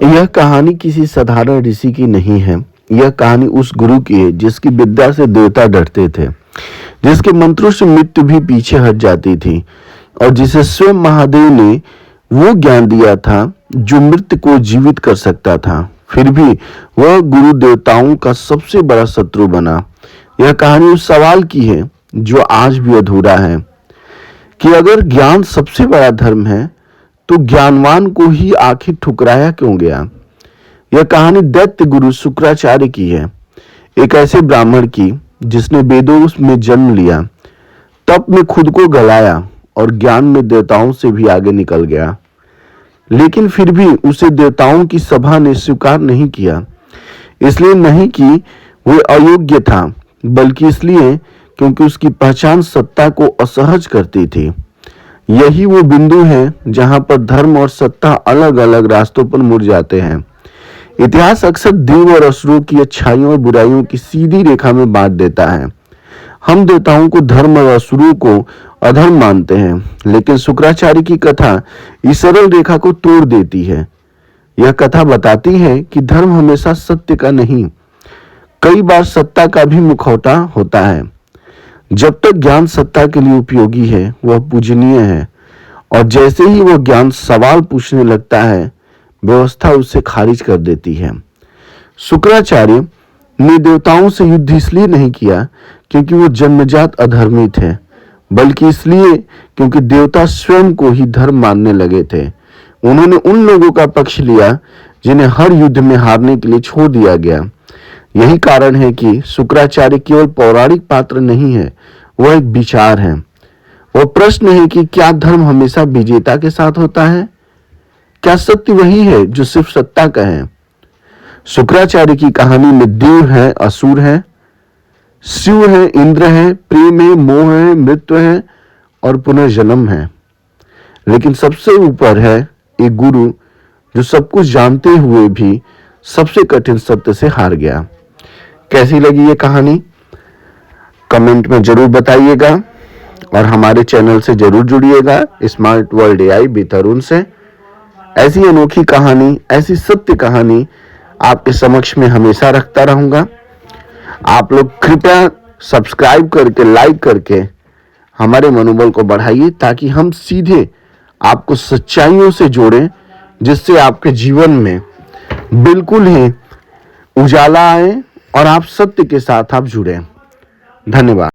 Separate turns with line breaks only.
यह कहानी किसी साधारण ऋषि की नहीं है। यह कहानी उस गुरु की है जिसकी विद्या से देवता डरते थे, जिसके मंत्रों से मृत्यु भी पीछे हट जाती थी और जिसे स्वयं महादेव ने वो ज्ञान दिया था जो मृत्यु को जीवित कर सकता था। फिर भी वह गुरु देवताओं का सबसे बड़ा शत्रु बना। यह कहानी उस सवाल की है जो आज भी अधूरा है कि अगर ज्ञान सबसे बड़ा धर्म है तो ज्ञानवान को ही आखिर ठुकराया क्यों गया। यह कहानी दैत्य गुरु शुक्राचार्य की है, एक ऐसे ब्राह्मण की जिसने वेदों में जन्म लिया, तप में खुद को गलाया और ज्ञान में देवताओं से भी आगे निकल गया। लेकिन फिर भी उसे देवताओं की सभा ने स्वीकार नहीं किया। इसलिए नहीं कि वह अयोग्य था, बल्कि इसलिए क्योंकि उसकी पहचान सत्ता को असहज करती थी। यही वो बिंदु है जहां पर धर्म और सत्ता अलग अलग रास्तों पर मुड़ जाते हैं। इतिहास अक्सर देव और असुरों की अच्छाइयों और बुराइयों की सीधी रेखा में बांट देता है। हम देवताओं को धर्म और असुरों को अधर्म मानते हैं, लेकिन शुक्राचार्य की कथा इस सरल रेखा को तोड़ देती है। यह कथा बताती है कि धर्म हमेशा सत्य का नहीं, कई बार सत्ता का भी मुखौटा होता है। जब तक ज्ञान सत्ता के लिए उपयोगी है, वह पूजनीय है, और जैसे ही वह ज्ञान सवाल पूछने लगता है, व्यवस्था उसे खारिज कर देती है। शुक्राचार्य ने देवताओं से युद्ध इसलिए नहीं किया क्योंकि वो जन्मजात अधर्मी थे, बल्कि इसलिए क्योंकि देवता स्वयं को ही धर्म मानने लगे थे। उन्होंने उन लोगों का पक्ष लिया जिन्हें हर युद्ध में हारने के लिए छोड़ दिया गया। यही कारण है कि शुक्राचार्य केवल पौराणिक पात्र नहीं है, वह एक विचार है। वह प्रश्न है कि क्या धर्म हमेशा विजेता के साथ होता है? क्या सत्य वही है जो सिर्फ सत्ता का है? शुक्राचार्य की कहानी में देव है, असुर है, शिव है, इंद्र है, प्रेम है, मोह है, मृत्यु है और पुनर्जन्म है। लेकिन सबसे ऊपर है एक गुरु जो सब कुछ जानते हुए भी सबसे कठिन सत्य से हार गया। कैसी लगी ये कहानी? कमेंट में जरूर बताइएगा और हमारे चैनल से जरूर जुड़िएगा smart world AI with Arun से। ऐसी अनोखी कहानी, ऐसी सत्य कहानी आपके समक्ष में हमेशा रखता रहूंगा। आप लोग कृपया सब्सक्राइब करके, लाइक करके हमारे मनोबल को बढ़ाइए ताकि हम सीधे आपको सच्चाइयों से जोड़ें, जिससे आपके जीवन में बिल्कुल ही उजाला आए और आप सत्य के साथ आप जुड़ें। धन्यवाद।